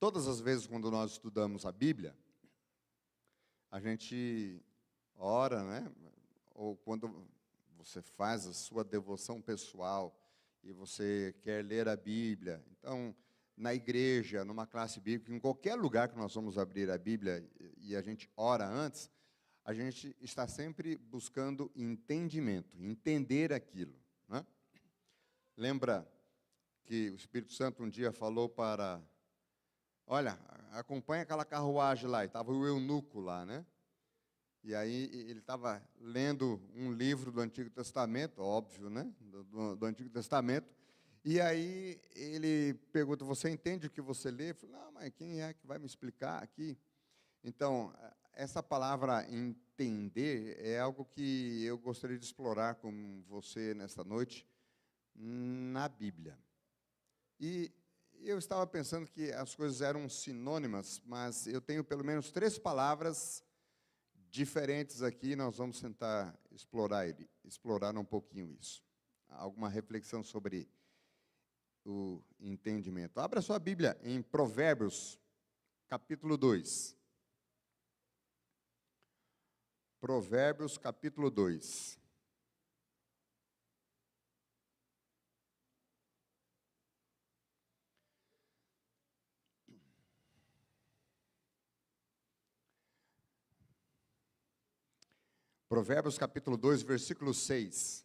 Todas as vezes quando nós estudamos a Bíblia, a gente ora, né? Ou quando você faz a sua devoção pessoal e você quer ler a Bíblia. Então, na igreja, numa classe bíblica, em qualquer lugar que nós vamos abrir a Bíblia e a gente ora antes, a gente está sempre buscando entendimento, entender aquilo, né? Lembra que o Espírito Santo um dia falou para... Olha, acompanha aquela carruagem lá, e estava o eunuco lá, né? E aí ele estava lendo um livro do Antigo Testamento, óbvio, né? Do Antigo Testamento. E aí ele pergunta, você entende o que você lê? Eu falei, não, mas quem é que vai me explicar aqui? Então, essa palavra entender é algo que eu gostaria de explorar com você nesta noite, na Bíblia. E eu estava pensando que as coisas eram sinônimas, mas eu tenho pelo menos 3 palavras diferentes aqui, nós vamos tentar explorar um pouquinho isso. Alguma reflexão sobre o entendimento. Abra sua Bíblia em Provérbios, capítulo 2. Provérbios, capítulo 2. Provérbios capítulo 2, versículo 6.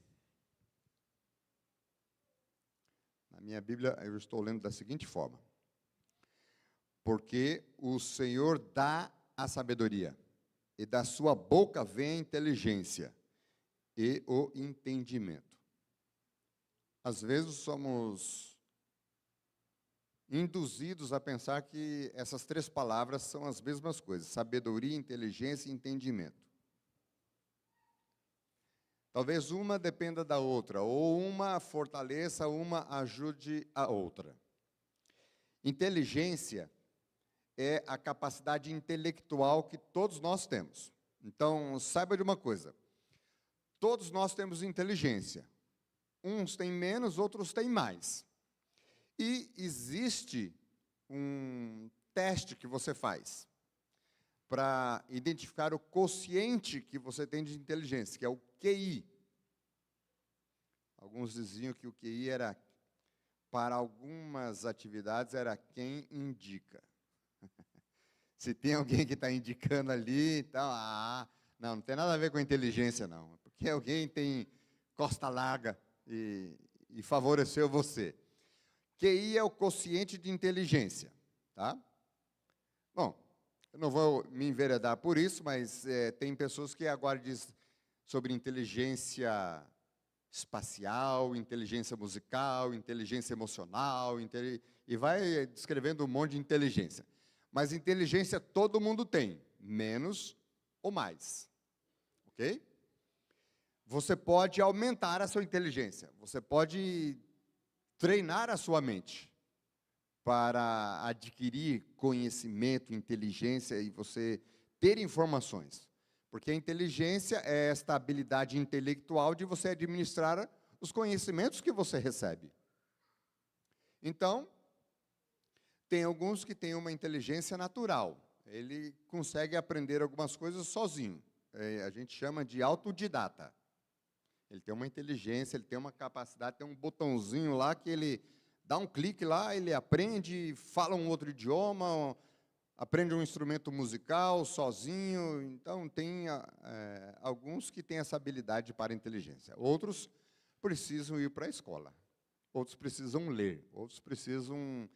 Na minha Bíblia, eu estou lendo da seguinte forma. Porque o Senhor dá a sabedoria, e da sua boca vem a inteligência e o entendimento. Às vezes somos induzidos a pensar que essas 3 palavras são as mesmas coisas, sabedoria, inteligência e entendimento. Talvez uma dependa da outra, ou uma fortaleça, uma ajude a outra. Inteligência é a capacidade intelectual que todos nós temos. Então, saiba de uma coisa. Todos nós temos inteligência. Uns têm menos, outros têm mais. E existe um teste que você faz para identificar o quociente que você tem de inteligência, que é o QI. Alguns diziam que o QI era, para algumas atividades, era quem indica. Se tem alguém que está indicando ali, então, não tem nada a ver com inteligência, não. Porque alguém tem costa larga e favoreceu você. QI é o quociente de inteligência, tá? Bom, eu não vou me enveredar por isso, mas tem pessoas que agora dizem sobre inteligência espacial, inteligência musical, inteligência emocional, e vai descrevendo um monte de inteligência. Mas inteligência todo mundo tem, menos ou mais, ok? Você pode aumentar a sua inteligência, você pode treinar a sua mente para adquirir conhecimento, inteligência e você ter informações. Porque a inteligência é esta habilidade intelectual de você administrar os conhecimentos que você recebe. Então, tem alguns que têm uma inteligência natural. Ele consegue aprender algumas coisas sozinho. A gente chama de autodidata. Ele tem uma inteligência, ele tem uma capacidade, tem um botãozinho lá que ele dá um clique lá, ele aprende, fala um outro idioma, aprende um instrumento musical sozinho. Então, tem alguns que têm essa habilidade para a inteligência. Outros precisam ir para a escola. Outros precisam ler. Outros precisam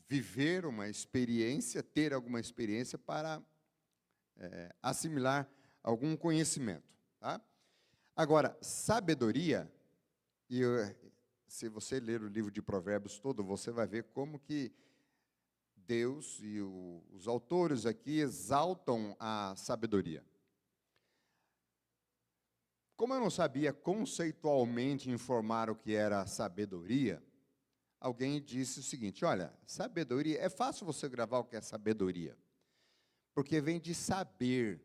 viver uma experiência, ter alguma experiência para assimilar algum conhecimento. Tá? Agora, sabedoria, se você ler o livro de Provérbios todo, você vai ver como que Deus e os autores aqui exaltam a sabedoria. Como eu não sabia conceitualmente informar o que era sabedoria, alguém disse o seguinte, olha, sabedoria, é fácil você gravar o que é sabedoria, porque vem de saber.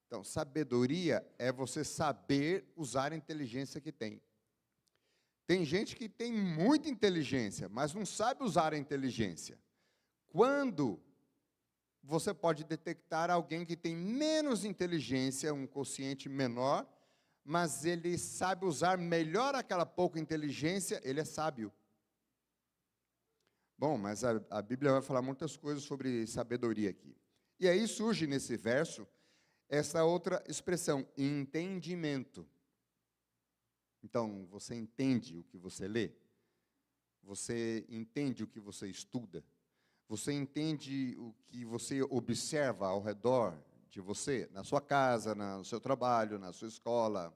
Então, sabedoria é você saber usar a inteligência que tem. Tem gente que tem muita inteligência, mas não sabe usar a inteligência. quando você pode detectar alguém que tem menos inteligência, um quociente menor, mas ele sabe usar melhor aquela pouca inteligência, ele é sábio. Bom, mas a Bíblia vai falar muitas coisas sobre sabedoria aqui. E aí surge nesse verso essa outra expressão, entendimento. Então, você entende o que você lê? Você entende o que você estuda? Você entende o que você observa ao redor de você? Na sua casa, no seu trabalho, na sua escola,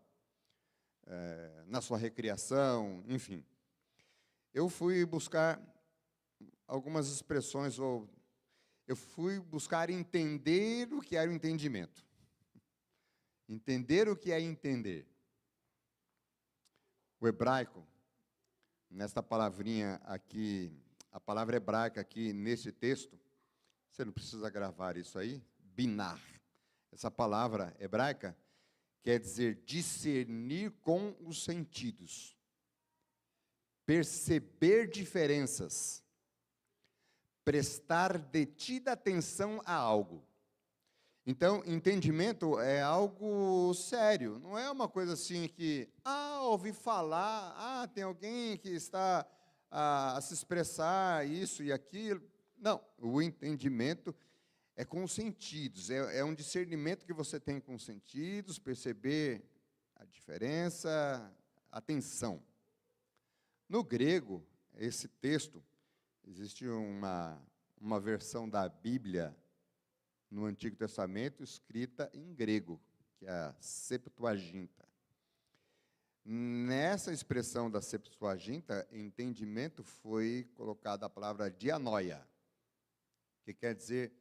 na sua recreação, enfim. Eu fui buscar algumas expressões, ou eu fui buscar entender o que era o entendimento. Entender o que é entender. O hebraico, nesta palavrinha aqui, a palavra hebraica aqui nesse texto, você não precisa gravar isso aí, binar. Essa palavra hebraica quer dizer discernir com os sentidos, perceber diferenças, prestar detida atenção a algo. Então, entendimento é algo sério, não é uma coisa assim que, ouvi falar, tem alguém que está a se expressar isso e aquilo. Não, o entendimento é com os sentidos, é um discernimento que você tem com os sentidos, perceber a diferença, atenção. No grego, esse texto, existe uma versão da Bíblia no Antigo Testamento escrita em grego, que é a Septuaginta. Nessa expressão da Septuaginta, entendimento, foi colocada a palavra dianoia, que quer dizer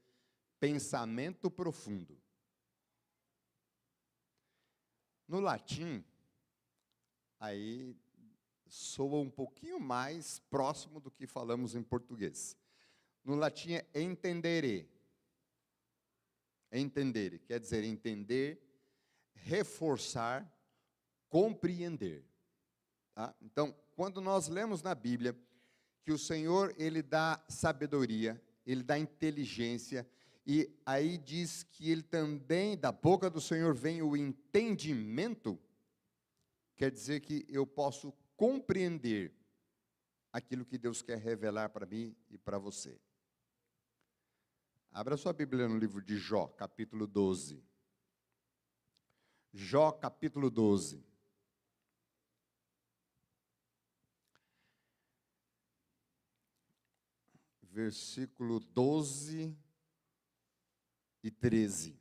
pensamento profundo. No latim, aí soa um pouquinho mais próximo do que falamos em português. No latim é entendere. Entendere, quer dizer entender, reforçar, compreender. Tá? Então, quando nós lemos na Bíblia que o Senhor, Ele dá sabedoria, Ele dá inteligência, e aí diz que Ele também, da boca do Senhor vem o entendimento, quer dizer que eu posso compreender aquilo que Deus quer revelar para mim e para você. Abra sua Bíblia no livro de Jó, capítulo 12. Jó, capítulo 12. Versículo 12 e 13.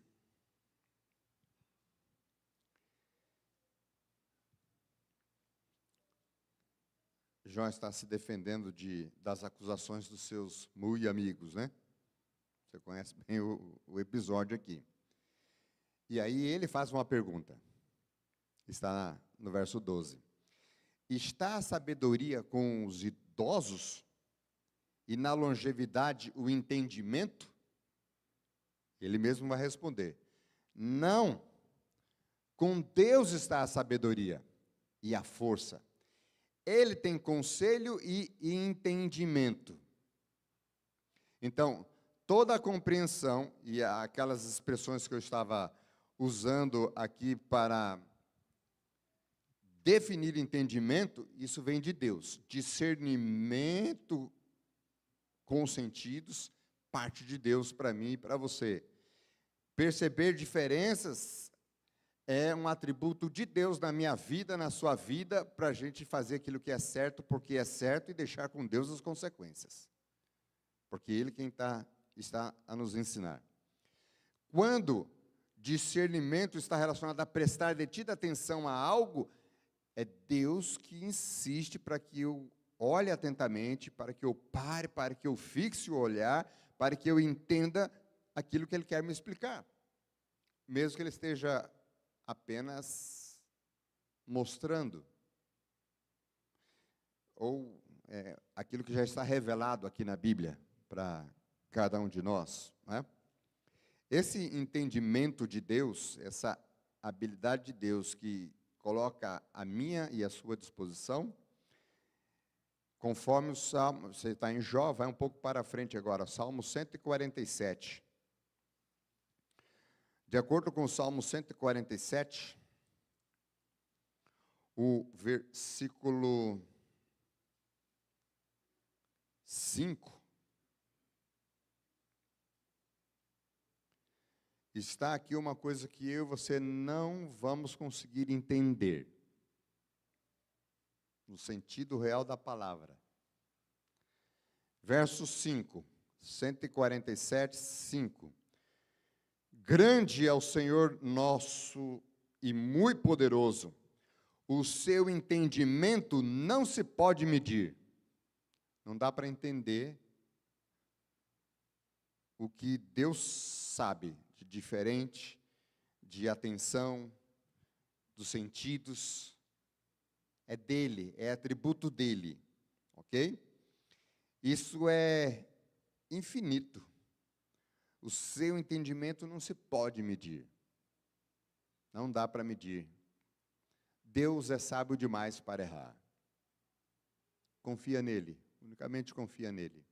Jó está se defendendo das acusações dos seus muito amigos, né? Você conhece bem o episódio aqui. E aí ele faz uma pergunta. Está no verso 12. Está a sabedoria com os idosos e na longevidade o entendimento? Ele mesmo vai responder. Não. Com Deus está a sabedoria e a força. Ele tem conselho e entendimento. Então, toda a compreensão e aquelas expressões que eu estava usando aqui para definir entendimento, isso vem de Deus. Discernimento com os sentidos, parte de Deus para mim e para você. Perceber diferenças é um atributo de Deus na minha vida, na sua vida, para a gente fazer aquilo que é certo, porque é certo, e deixar com Deus as consequências. Porque Ele quem está a nos ensinar. Quando discernimento está relacionado a prestar detida atenção a algo, é Deus que insiste para que eu olhe atentamente, para que eu pare, para que eu fixe o olhar, para que eu entenda aquilo que Ele quer me explicar. Mesmo que Ele esteja apenas mostrando, ou aquilo que já está revelado aqui na Bíblia, para cada um de nós, né? Esse entendimento de Deus, essa habilidade de Deus que coloca a minha e a sua disposição, Conforme o Salmo, você está em Jó, vai um pouco para frente agora, Salmo 147. De acordo com o Salmo 147, o versículo 5, está aqui uma coisa que eu e você não vamos conseguir entender, no sentido real da palavra. Verso 5, 147, 5. Grande é o Senhor nosso e muito poderoso, o seu entendimento não se pode medir. Não dá para entender o que Deus sabe de diferente, de atenção, dos sentidos. É dele, é atributo dele, ok? Isso é infinito. O seu entendimento não se pode medir. Não dá para medir. Deus é sábio demais para errar. Confia nele, unicamente confia nele.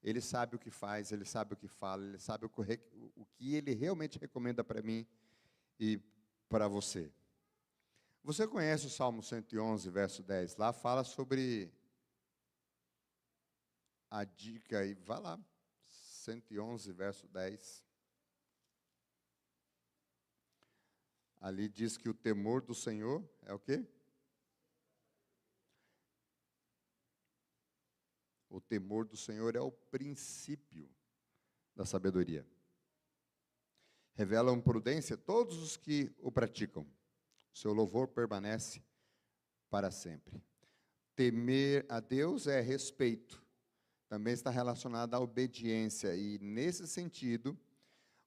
Ele sabe o que faz, ele sabe o que fala, ele sabe o que ele realmente recomenda para mim e para você. Você conhece o Salmo 111, verso 10? Lá fala sobre a dica aí, vá lá, 111, verso 10. Ali diz que o temor do Senhor é o quê? O temor do Senhor é o princípio da sabedoria. Revelam prudência todos os que o praticam. Seu louvor permanece para sempre. Temer a Deus é respeito. Também está relacionado à obediência. E, nesse sentido,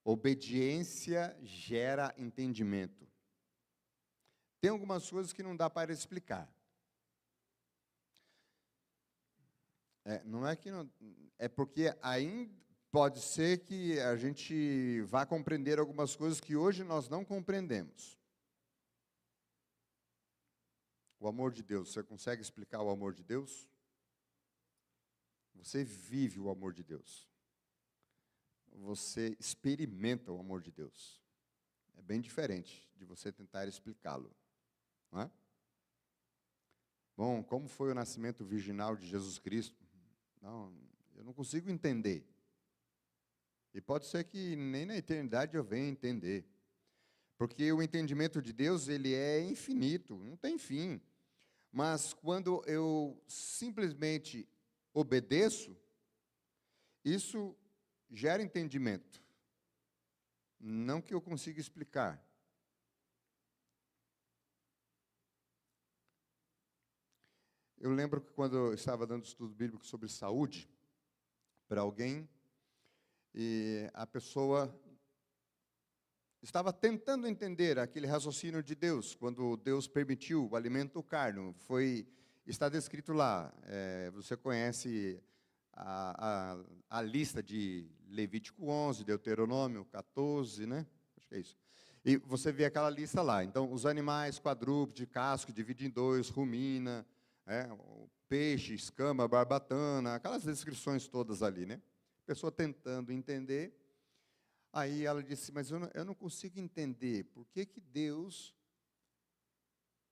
obediência gera entendimento. Tem algumas coisas que não dá para explicar. Não é que não, é porque ainda pode ser que a gente vá compreender algumas coisas que hoje nós não compreendemos. O amor de Deus, você consegue explicar o amor de Deus? Você vive o amor de Deus. Você experimenta o amor de Deus. É bem diferente de você tentar explicá-lo, não é? Bom, como foi o nascimento virginal de Jesus Cristo? Não, eu não consigo entender. E pode ser que nem na eternidade eu venha entender. Porque o entendimento de Deus, ele é infinito, não tem fim. Mas quando eu simplesmente obedeço, isso gera entendimento. Não que eu consiga explicar. Eu lembro que quando eu estava dando estudo bíblico sobre saúde para alguém, e a pessoa estava tentando entender aquele raciocínio de Deus, quando Deus permitiu o alimento carne. Está descrito lá, você conhece a lista de Levítico 11, Deuteronômio 14, né? Acho que é isso. E você vê aquela lista lá. Então, os animais, quadrúpede, casco, divide em dois, rumina, peixe, escama, barbatana, aquelas descrições todas ali, né? A pessoa tentando entender. Aí ela disse, mas eu não consigo entender, por que Deus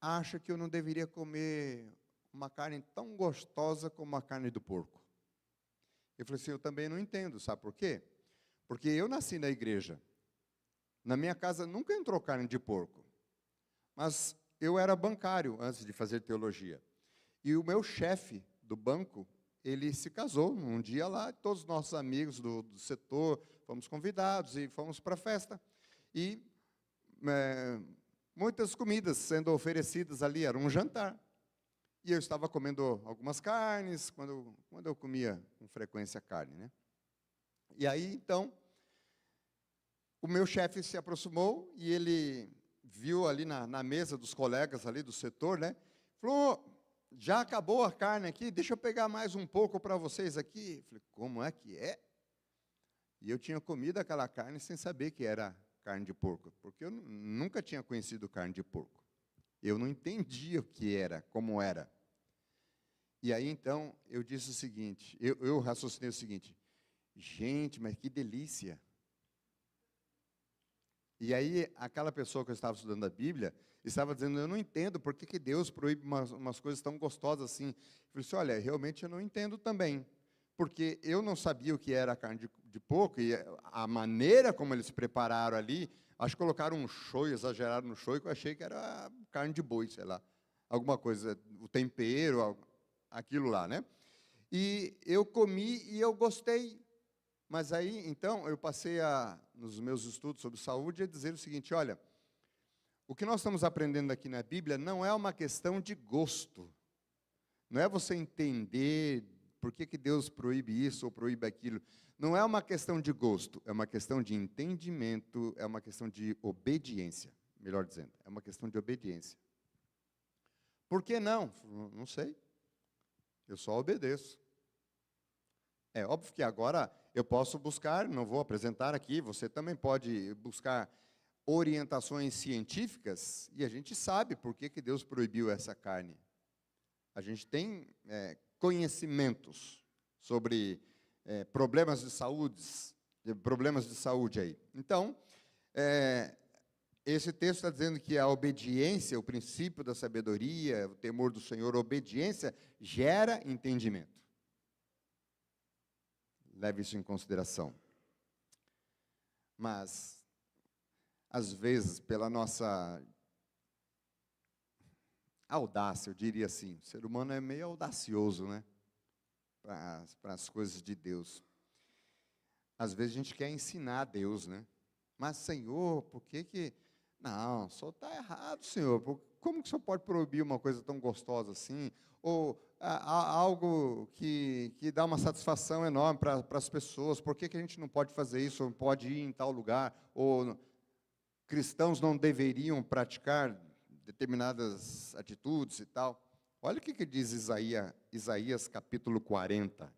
acha que eu não deveria comer uma carne tão gostosa como a carne do porco? Eu falei assim, eu também não entendo, sabe por quê? Porque eu nasci na igreja. Na minha casa nunca entrou carne de porco. Mas eu era bancário antes de fazer teologia. E o meu chefe do banco, ele se casou um dia lá, todos os nossos amigos do setor, fomos convidados e fomos para a festa. E muitas comidas sendo oferecidas ali, era um jantar. E eu estava comendo algumas carnes, quando eu comia com frequência carne, né? E aí, então, o meu chefe se aproximou e ele viu ali na mesa dos colegas ali do setor, né? Falou, já acabou a carne aqui, deixa eu pegar mais um pouco para vocês aqui. Falei, como é que é? E eu tinha comido aquela carne sem saber que era carne de porco, porque eu nunca tinha conhecido carne de porco. Eu não entendia o que era, como era. E aí, então, eu disse o seguinte, eu raciocinei o seguinte, gente, mas que delícia. E aí, aquela pessoa que eu estava estudando a Bíblia, estava dizendo, eu não entendo por que Deus proíbe umas coisas tão gostosas assim. Eu falei assim, olha, realmente eu não entendo também, porque eu não sabia o que era a carne de porco, e a maneira como eles prepararam ali, acho que colocaram um shoyu, exageraram no shoyu, que eu achei que era carne de boi, sei lá, alguma coisa, o tempero, aquilo lá, né? E eu comi e eu gostei. Mas aí, então, eu passei nos meus estudos sobre saúde, a dizer o seguinte, olha, o que nós estamos aprendendo aqui na Bíblia não é uma questão de gosto. Não é você entender por que Deus proíbe isso ou proíbe aquilo. Não é uma questão de gosto, é uma questão de entendimento, é uma questão de obediência, melhor dizendo, é uma questão de obediência. Por que não? Não sei. Eu só obedeço. É óbvio que agora eu posso buscar, não vou apresentar aqui, você também pode buscar orientações científicas, e a gente sabe por que Deus proibiu essa carne. A gente tem conhecimentos sobre problemas de saúde aí. Então, esse texto está dizendo que a obediência, o princípio da sabedoria, o temor do Senhor, a obediência gera entendimento. Leve isso em consideração. Mas, às vezes, pela nossa audácia, eu diria assim, o ser humano é meio audacioso, né? Para as coisas de Deus. Às vezes a gente quer ensinar a Deus, né? Mas, Senhor, por que... Não, só está errado, Senhor. Como que o Senhor pode proibir uma coisa tão gostosa assim? Ou algo que dá uma satisfação enorme para as pessoas? Por que a gente não pode fazer isso? Ou pode ir em tal lugar? Ou cristãos não deveriam praticar determinadas atitudes e tal? Olha o que diz Isaías capítulo 40.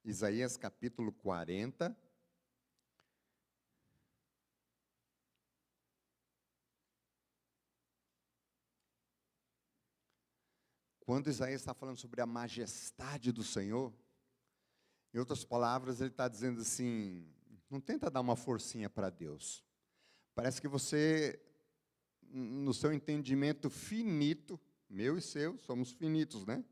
Isaías capítulo 40. Quando Isaías está falando sobre a majestade do Senhor, em outras palavras, ele está dizendo assim, não tenta dar uma forcinha para Deus. Parece que você, no seu entendimento finito, meu e seu, somos finitos, né?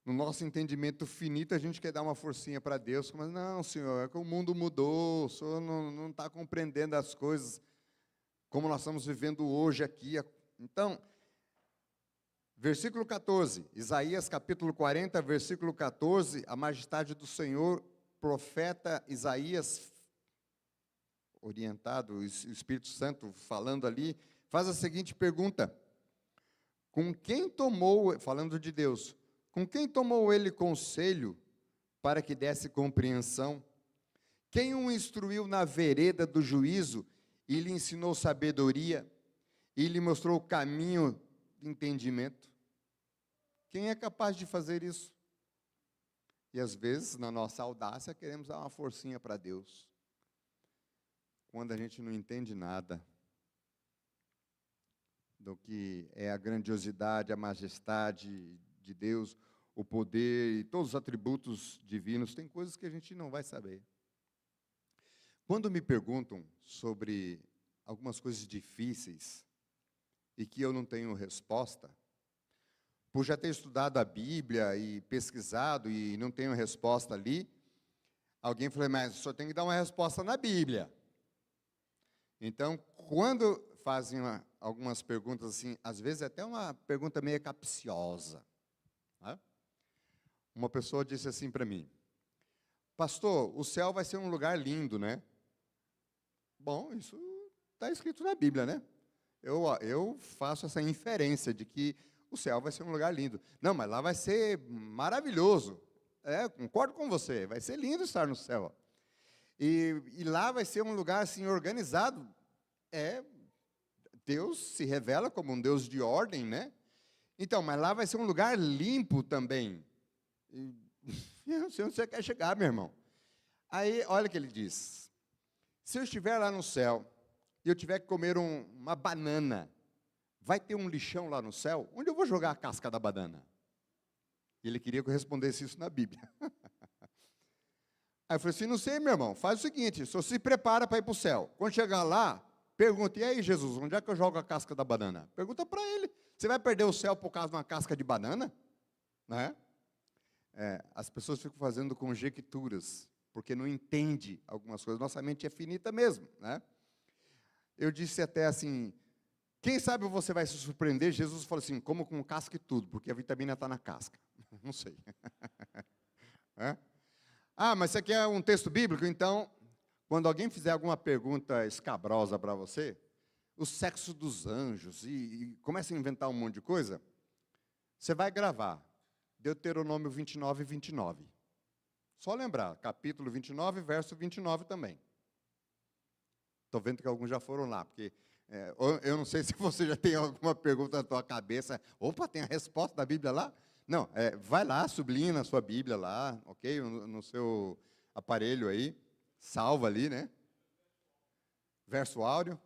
No nosso entendimento finito, a gente quer dar uma forcinha para Deus, mas não, Senhor, é que o mundo mudou, o Senhor não está compreendendo as coisas como nós estamos vivendo hoje aqui. Então, versículo 14, Isaías capítulo 40, versículo 14, a majestade do Senhor, profeta Isaías, orientado, o Espírito Santo falando ali, faz a seguinte pergunta, com quem tomou, falando de Deus, com quem tomou ele conselho para que desse compreensão? Quem o instruiu na vereda do juízo e lhe ensinou sabedoria e lhe mostrou o caminho de entendimento? Quem é capaz de fazer isso? E às vezes, na nossa audácia, queremos dar uma forcinha para Deus. Quando a gente não entende nada do que é a grandiosidade, a majestade de Deus, o poder e todos os atributos divinos, tem coisas que a gente não vai saber. Quando me perguntam sobre algumas coisas difíceis e que eu não tenho resposta, por já ter estudado a Bíblia e pesquisado e não tenho resposta ali, alguém falou, mas o senhor tem que dar uma resposta na Bíblia. Então, quando fazem algumas perguntas assim, às vezes até uma pergunta meio capciosa, né? Uma pessoa disse assim para mim, pastor, o céu vai ser um lugar lindo, né? Bom, isso está escrito na Bíblia, né? Eu faço essa inferência de que o céu vai ser um lugar lindo. Não, mas lá vai ser maravilhoso. Concordo com você, vai ser lindo estar no céu. E lá vai ser um lugar assim organizado. Deus se revela como um Deus de ordem, né? Então, mas lá vai ser um lugar limpo também. Eu não sei onde você quer chegar, meu irmão. Aí, olha o que ele diz. Se eu estiver lá no céu e eu tiver que comer uma banana, vai ter um lixão lá no céu, onde eu vou jogar a casca da banana? E ele queria que eu respondesse isso na Bíblia. Aí eu falei assim, não sei, meu irmão, faz o seguinte, o senhor se prepara para ir para o céu. Quando chegar lá, pergunta, e aí, Jesus, onde é que eu jogo a casca da banana? Pergunta para ele, você vai perder o céu por causa de uma casca de banana? Né? As pessoas ficam fazendo conjecturas, porque não entende algumas coisas, nossa mente é finita mesmo. Né? Eu disse até assim, quem sabe você vai se surpreender, Jesus falou assim, como com casca e tudo, porque a vitamina está na casca. Não sei. Ah, mas você quer um texto bíblico? Então, quando alguém fizer alguma pergunta escabrosa para você, o sexo dos anjos, e começa a inventar um monte de coisa, você vai gravar Deuteronômio 29, 29. Só lembrar, capítulo 29, verso 29 também. Estou vendo que alguns já foram lá, porque eu não sei se você já tem alguma pergunta na tua cabeça. Opa, tem a resposta da Bíblia lá? Não, vai lá, sublinha na sua Bíblia lá, ok? No seu aparelho aí, salva ali, né? Verso áureo.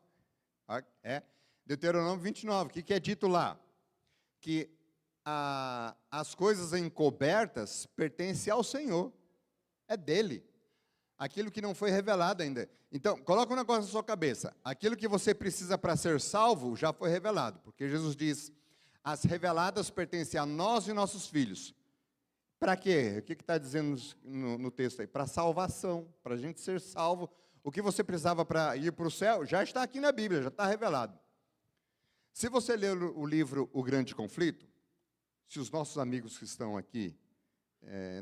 Deuteronômio 29, o que é dito lá? Que as coisas encobertas pertencem ao Senhor, é dele. Aquilo que não foi revelado ainda. Então, coloca um negócio na sua cabeça. Aquilo que você precisa para ser salvo já foi revelado, porque Jesus diz, as reveladas pertencem a nós e nossos filhos. Para quê? O que está dizendo no texto aí? Para salvação, para a gente ser salvo. O que você precisava para ir para o céu, já está aqui na Bíblia, já está revelado. Se você ler o livro O Grande Conflito, se os nossos amigos que estão aqui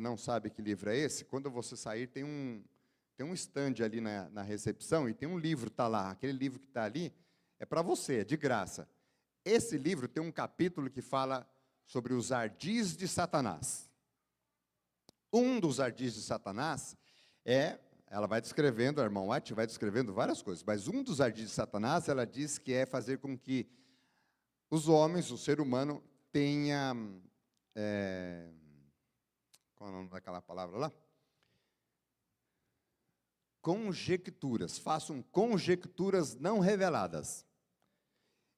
não sabem que livro é esse, quando você sair tem um stand ali na recepção e tem um livro, está lá. Aquele livro que está ali é para você, é de graça. Esse livro tem um capítulo que fala sobre os ardis de Satanás. Um dos ardis de Satanás ela vai descrevendo, a irmã White vai descrevendo várias coisas, mas um dos ardis de Satanás, ela diz que é fazer com que os homens, o ser humano, tenha... qual é o nome daquela palavra lá? Conjecturas, façam conjecturas não reveladas.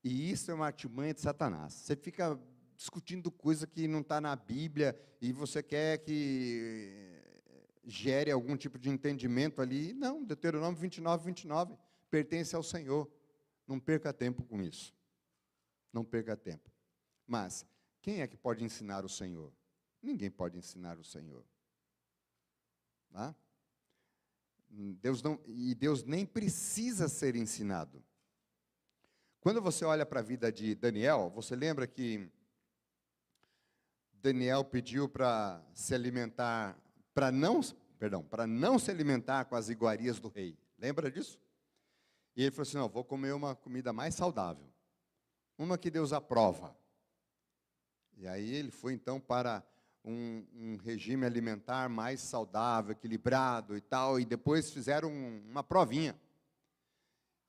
E isso é uma artimanha de Satanás. Você fica discutindo coisa que não está na Bíblia e você quer que gere algum tipo de entendimento ali. Não, Deuteronômio 29, 29 pertence ao Senhor. Não perca tempo com isso. Não perca tempo. Mas, quem é que pode ensinar o Senhor? Ninguém pode ensinar o Senhor. Tá? Deus nem precisa ser ensinado. Quando você olha para a vida de Daniel, você lembra que Daniel pediu para se alimentar, para não se alimentar com as iguarias do rei. Lembra disso? E ele falou assim, não, vou comer uma comida mais saudável. Uma que Deus aprova. E aí ele foi então para um regime alimentar mais saudável, equilibrado e tal, e depois fizeram uma provinha.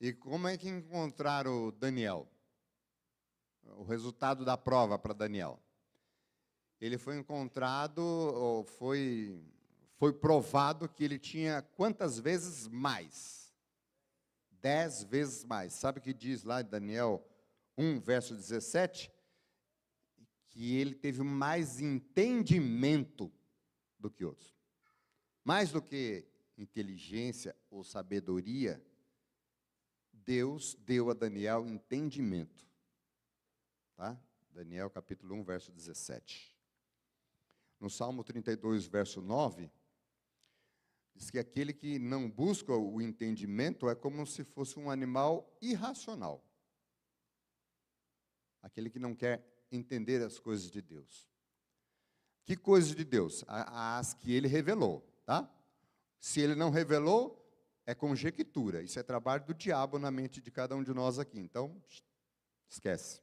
E como é que encontraram Daniel? O resultado da prova para Daniel. Ele foi encontrado, ou foi provado que ele tinha quantas vezes mais? 10 vezes mais. Sabe o que diz lá em Daniel 1, verso 17? Que ele teve mais entendimento do que outros. Mais do que inteligência ou sabedoria, Deus deu a Daniel entendimento. Tá? Daniel capítulo 1, verso 17. No Salmo 32, verso 9, diz que aquele que não busca o entendimento é como se fosse um animal irracional. Aquele que não quer entender as coisas de Deus. Que coisas de Deus? As que ele revelou, tá? Se ele não revelou, é conjectura. Isso é trabalho do diabo na mente de cada um de nós aqui. Então, esquece.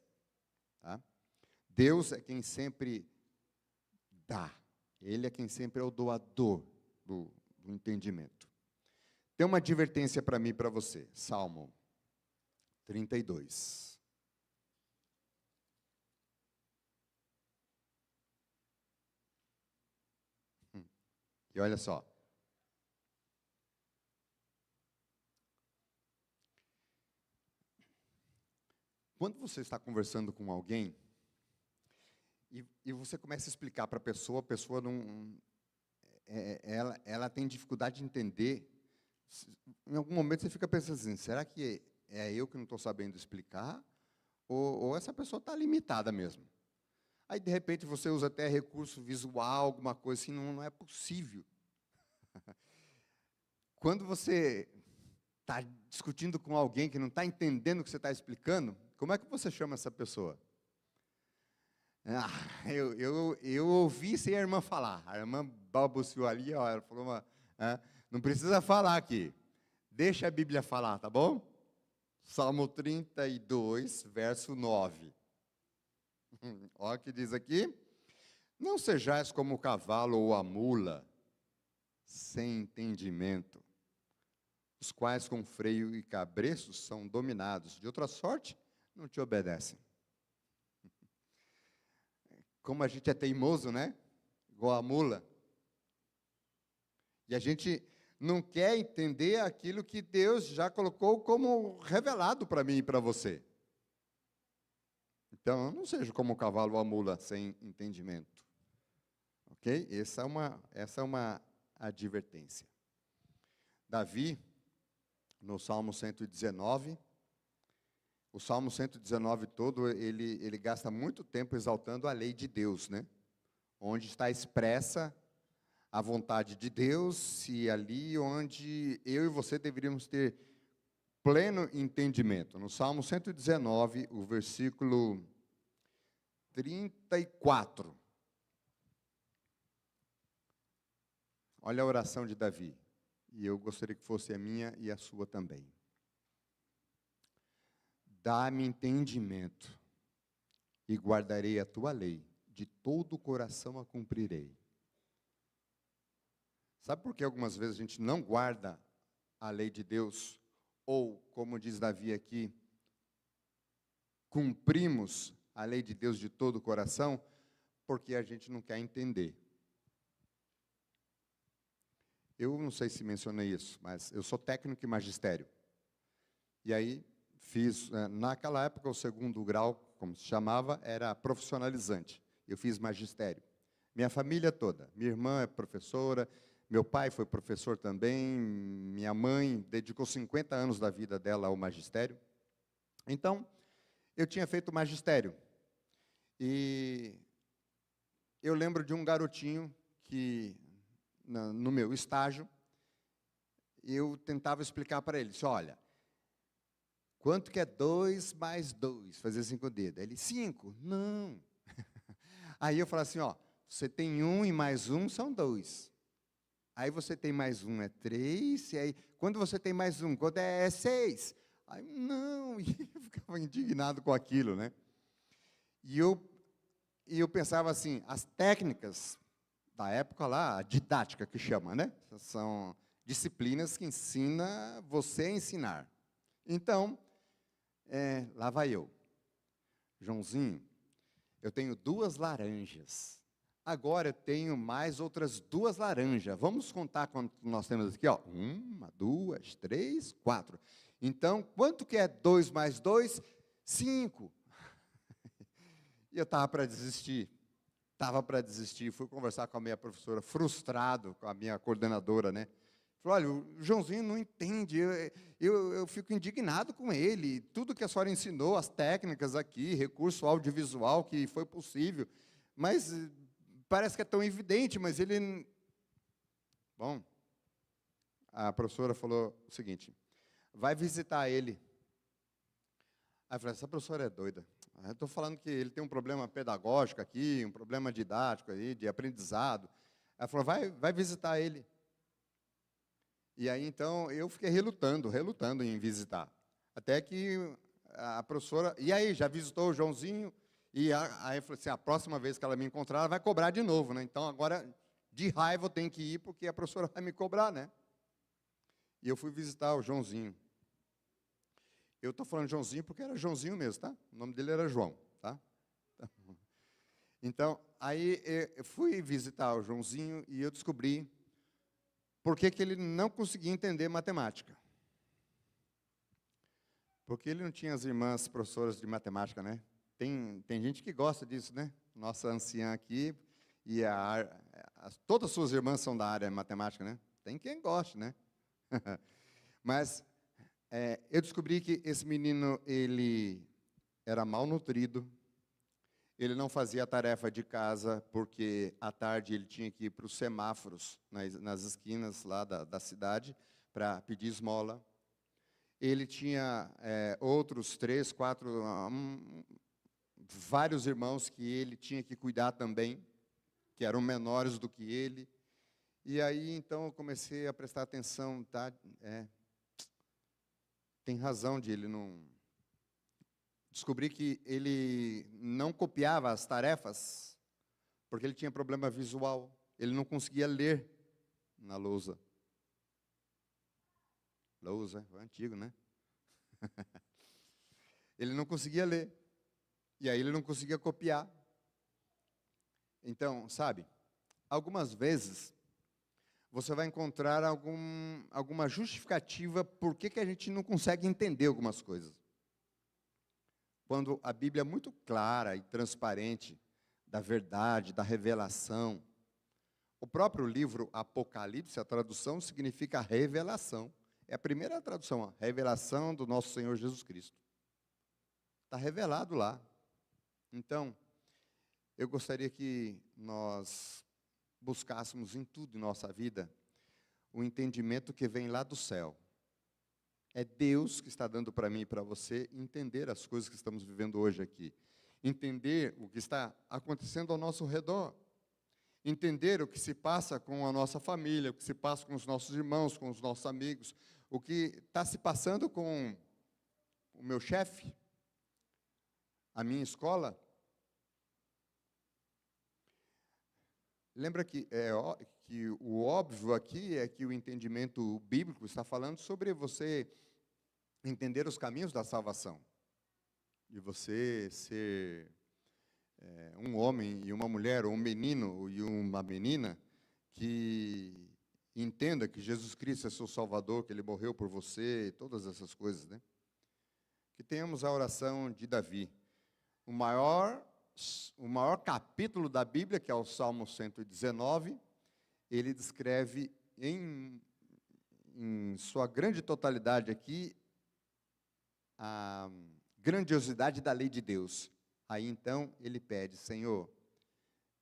Tá? Deus é quem sempre dá. Ele é quem sempre é o doador do entendimento. Tem uma advertência para mim e para você. Salmo 32. E olha só. Quando você está conversando com alguém, e você começa a explicar para a pessoa não, ela tem dificuldade de entender. Em algum momento você fica pensando assim, será que é eu que não estou sabendo explicar? Ou essa pessoa está limitada mesmo? Aí, de repente, você usa até recurso visual, alguma coisa assim, não é possível. Quando você está discutindo com alguém que não está entendendo o que você está explicando, como é que você chama essa pessoa? Eu ouvi sem a irmã falar. A irmã balbuciou ali, ó, ela falou, não precisa falar aqui. Deixa a Bíblia falar, tá bom? Salmo 32, verso 9. Olha o que diz aqui. Não sejais como o cavalo ou a mula, sem entendimento, os quais com freio e cabreços são dominados. De outra sorte, não te obedecem. Como a gente é teimoso, né? Igual a mula. E a gente não quer entender aquilo que Deus já colocou como revelado para mim e para você. Então, não seja como o cavalo ou a mula sem entendimento. Ok? Essa é uma advertência. Davi, no Salmo 119, o Salmo 119 todo, ele gasta muito tempo exaltando a lei de Deus, né? Onde está expressa a vontade de Deus e ali onde eu e você deveríamos ter pleno entendimento. No Salmo 119, o versículo 34. Olha a oração de Davi. E eu gostaria que fosse a minha e a sua também. Dá-me entendimento e guardarei a tua lei. De todo o coração a cumprirei. Sabe por que algumas vezes a gente não guarda a lei de Deus? Ou, como diz Davi aqui, cumprimos a lei de Deus de todo o coração? Porque a gente não quer entender. Eu não sei se mencionei isso, mas eu sou técnico em magistério. E aí, fiz, naquela época, o segundo grau, como se chamava, era profissionalizante. Eu fiz magistério. Minha família toda. Minha irmã é professora, meu pai foi professor também, minha mãe dedicou 50 anos da vida dela ao magistério. Então, eu tinha feito magistério. E eu lembro de um garotinho que, no meu estágio, eu tentava explicar para ele, disse, olha, quanto que é 2 mais 2? Fazer 5 dedos. Ele, 5? Não. Aí eu falava assim, ó, você tem 1 e mais 1 são 2. Aí você tem mais 1 é 3, e aí, quando você tem mais 1, quando é 6? Aí, não, e eu ficava indignado com aquilo, né? E eu pensava assim, as técnicas da época lá, a didática que chama, né? São disciplinas que ensina você a ensinar. Então, lá vai eu. Joãozinho, eu tenho 2 laranjas. Agora eu tenho mais outras 2 laranjas. Vamos contar quanto nós temos aqui, ó. 1, 2, 3, 4. Então, quanto que é 2 mais 2? 5. E eu estava para desistir. Fui conversar com a minha professora, frustrado, com a minha coordenadora, né? Falei, olha, o Joãozinho não entende, eu fico indignado com ele. Tudo que a senhora ensinou, as técnicas aqui, recurso audiovisual que foi possível, mas parece que é tão evidente, mas ele... Bom, a professora falou o seguinte, vai visitar ele. Aí eu falei, essa professora é doida. Eu estou falando que ele tem um problema pedagógico aqui, um problema didático aí, de aprendizado. Ela falou, vai visitar ele. E aí, então, eu fiquei relutando em visitar. Até que a professora... E aí, já visitou o Joãozinho? E aí, eu falei assim, a próxima vez que ela me encontrar, ela vai cobrar de novo, né? Então, agora, de raiva, eu tenho que ir, porque a professora vai me cobrar, né? E eu fui visitar o Joãozinho. Eu estou falando Joãozinho porque era Joãozinho mesmo, tá? O nome dele era João, tá? Então, aí eu fui visitar o Joãozinho e eu descobri por que ele não conseguia entender matemática. Porque ele não tinha as irmãs professoras de matemática, né? Tem gente que gosta disso, né? Nossa anciã aqui, e todas as suas irmãs são da área matemática, né? Tem quem goste, né? Mas eu descobri que esse menino, ele era mal nutrido, ele não fazia a tarefa de casa, porque à tarde ele tinha que ir para os semáforos, nas esquinas lá da cidade, para pedir esmola. Ele tinha outros 3, 4, vários irmãos que ele tinha que cuidar também, que eram menores do que ele. E aí, então, eu comecei a prestar atenção, tá? Tem razão de ele não... Descobri que ele não copiava as tarefas, porque ele tinha problema visual. Ele não conseguia ler na lousa. Lousa, é antigo, né? Ele não conseguia ler. E aí ele não conseguia copiar. Então, sabe, algumas vezes você vai encontrar alguma justificativa por que a gente não consegue entender algumas coisas. Quando a Bíblia é muito clara e transparente da verdade, da revelação. O próprio livro Apocalipse, a tradução significa revelação. É a primeira tradução, a revelação do nosso Senhor Jesus Cristo. Está revelado lá. Então, eu gostaria que nós buscássemos em tudo em nossa vida o entendimento que vem lá do céu. É Deus que está dando para mim e para você entender as coisas que estamos vivendo hoje aqui. Entender o que está acontecendo ao nosso redor. Entender o que se passa com a nossa família, o que se passa com os nossos irmãos, com os nossos amigos, o que está se passando com o meu chefe, a minha escola. Lembra que o óbvio aqui é que o entendimento bíblico está falando sobre você entender os caminhos da salvação. De você ser um homem e uma mulher, ou um menino e uma menina, que entenda que Jesus Cristo é seu Salvador, que Ele morreu por você, todas essas coisas, né? Que tenhamos a oração de Davi. O maior capítulo da Bíblia, que é o Salmo 119, ele descreve em sua grande totalidade aqui a grandiosidade da lei de Deus. Aí então ele pede: Senhor,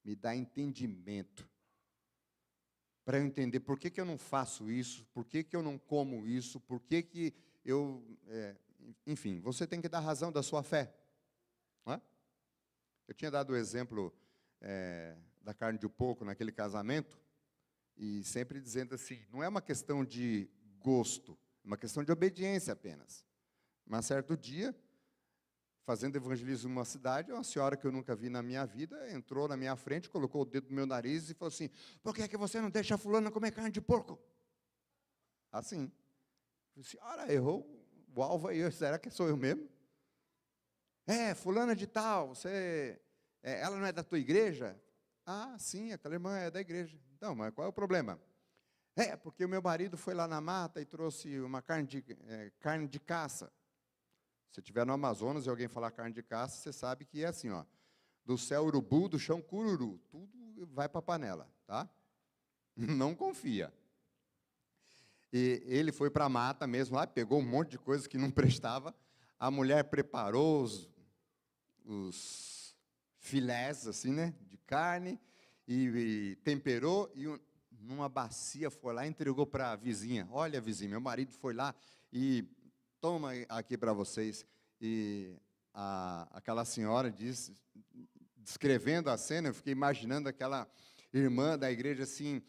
me dá entendimento para eu entender por que eu não faço isso, por que eu não como isso, por que eu... enfim, você tem que dar razão da sua fé. Não é? Eu tinha dado o exemplo da carne de porco naquele casamento, e sempre dizendo assim, não é uma questão de gosto, é uma questão de obediência apenas. Mas certo dia, fazendo evangelismo numa cidade, uma senhora que eu nunca vi na minha vida, entrou na minha frente, colocou o dedo no meu nariz e falou assim: por que é que você não deixa a fulana comer carne de porco? Assim. A senhora errou o alvo aí, será que sou eu mesmo? Fulana de tal, ela não é da tua igreja? Ah, sim, aquela irmã é da igreja. Então, mas qual é o problema? Porque o meu marido foi lá na mata e trouxe uma carne de caça. Se estiver no Amazonas e alguém falar carne de caça, você sabe que é assim, ó, do céu urubu, do chão cururu, tudo vai para a panela, tá? Não confia. E ele foi para a mata mesmo lá, pegou um monte de coisa que não prestava, a mulher preparou os filés, assim, né, de carne, e temperou, e numa bacia foi lá e entregou para a vizinha. Olha, vizinha, meu marido foi lá e... toma aqui para vocês. E aquela senhora disse, descrevendo a cena, eu fiquei imaginando aquela irmã da igreja assim,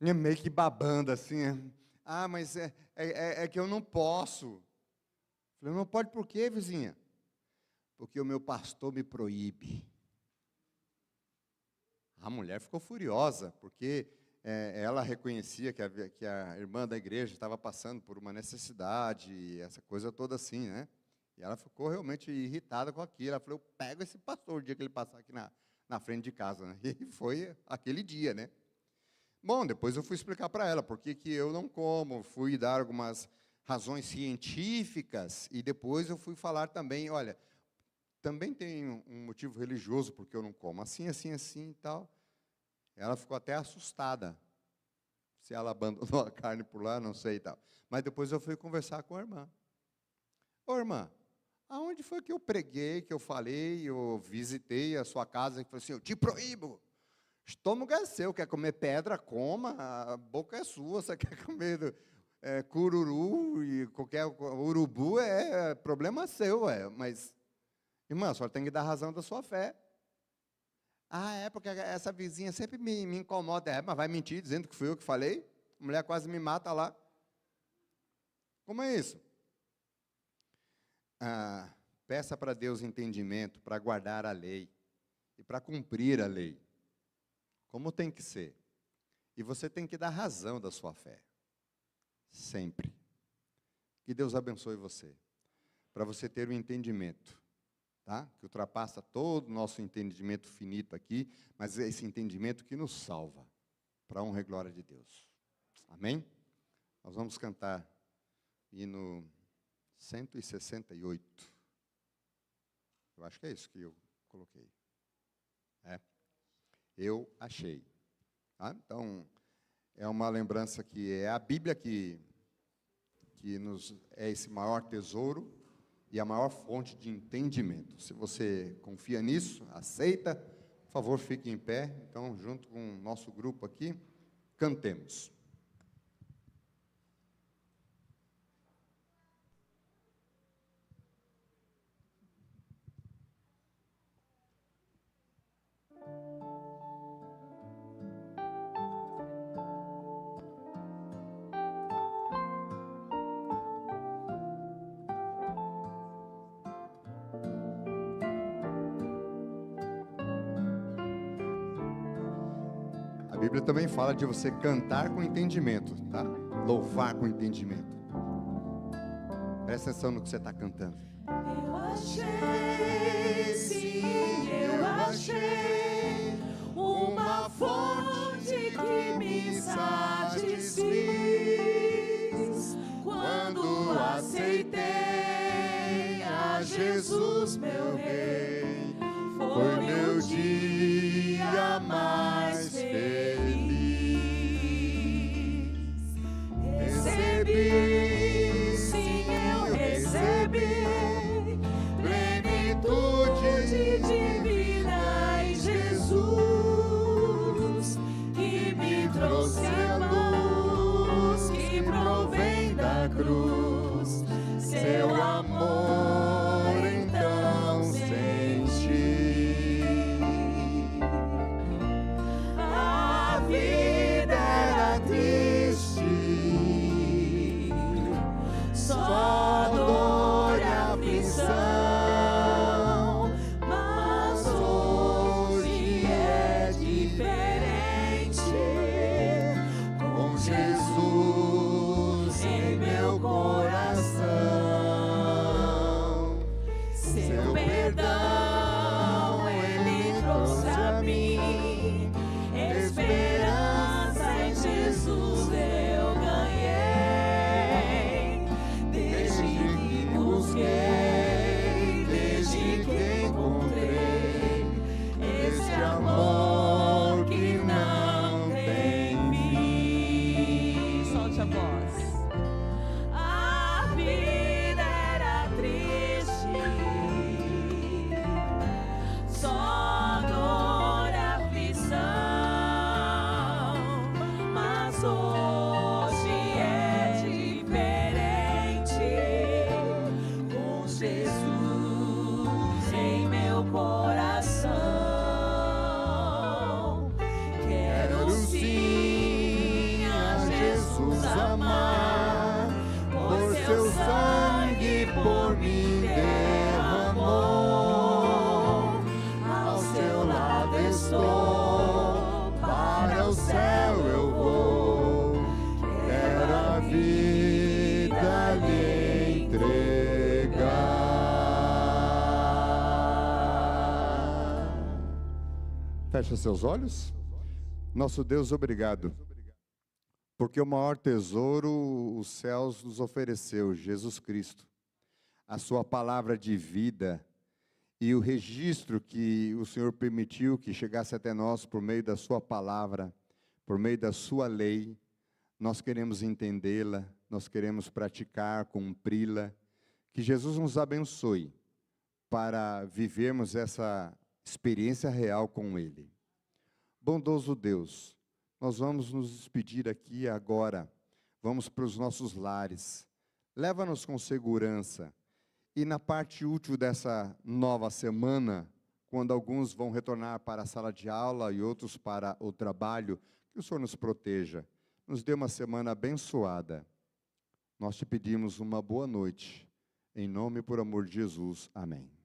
meio que babando assim. Mas é que eu não posso. Falei, não pode por quê, vizinha? Porque o meu pastor me proíbe. A mulher ficou furiosa, porque ela reconhecia que a irmã da igreja estava passando por uma necessidade, essa coisa toda assim, né? E ela ficou realmente irritada com aquilo. Ela falou: eu pego esse pastor o dia que ele passar aqui na frente de casa, né? E foi aquele dia, né? Bom, depois eu fui explicar para ela por que eu não como, fui dar algumas razões científicas, e depois eu fui falar também, olha, também tem um motivo religioso porque eu não como assim, assim, assim e tal. Ela ficou até assustada. Se ela abandonou a carne por lá, não sei e tal. Mas depois eu fui conversar com a irmã. Ô, irmã, aonde foi que eu preguei, que eu falei, eu visitei a sua casa e falei assim, eu te proíbo. Estômago é seu, quer comer pedra, coma, a boca é sua, você quer comer cururu e qualquer urubu, é problema seu, mas, irmã, a senhora tem que dar razão da sua fé. Ah, é porque essa vizinha sempre me incomoda, mas vai mentir dizendo que fui eu que falei? A mulher quase me mata lá. Como é isso? Peça para Deus entendimento para guardar a lei e para cumprir a lei. Como tem que ser. E você tem que dar razão da sua fé. Sempre. Que Deus abençoe você. Para você ter o entendimento, tá? Que ultrapassa todo o nosso entendimento finito aqui, mas é esse entendimento que nos salva. Para a honra e glória de Deus. Amém? Nós vamos cantar hino 168. Eu acho que é isso que eu coloquei. Eu achei. Tá? Então, é uma lembrança que é a Bíblia que nos é esse maior tesouro e a maior fonte de entendimento. Se você confia nisso, aceita, por favor, fique em pé. Então, junto com o nosso grupo aqui, cantemos. A Bíblia também fala de você cantar com entendimento, tá? Louvar com entendimento. Presta atenção no que você está cantando. Eu achei, sim, eu achei uma fonte que me satisfiz quando aceitei a Jesus, meu Rei. Foi meu dia mais feliz. Recebi, sim, eu recebi plenitude divina em Jesus, que me trouxe a luz que provém da cruz. Seu amor então senti. A vida era triste, só dor e aflição, mas hoje é diferente. Com Jesus em meu coração, seu perdão Ele trouxe a mim, esperança em Jesus eu ganhei. Desde que busquei, desde que encontrei esse amor que não tem fim. Solte a voz. A vida era triste, só dor e aflição, mas hoje é diferente. Com Jesus em meu coração, quero sim a Jesus amar, por seu sangue por mim derramou. Ao seu lado estou, para o céu eu vou, quero a vida lhe entregar. Fecha seus olhos. Nosso Deus, obrigado Porque o maior tesouro os céus nos ofereceu, Jesus Cristo. A sua palavra de vida e o registro que o Senhor permitiu que chegasse até nós por meio da sua palavra, por meio da sua lei, nós queremos entendê-la, nós queremos praticar, cumpri-la. Que Jesus nos abençoe para vivermos essa experiência real com Ele. Bondoso Deus, nós vamos nos despedir aqui agora, vamos para os nossos lares. Leva-nos com segurança. E na parte útil dessa nova semana, quando alguns vão retornar para a sala de aula e outros para o trabalho, que o Senhor nos proteja, nos dê uma semana abençoada. Nós te pedimos uma boa noite, em nome e por amor de Jesus. Amém.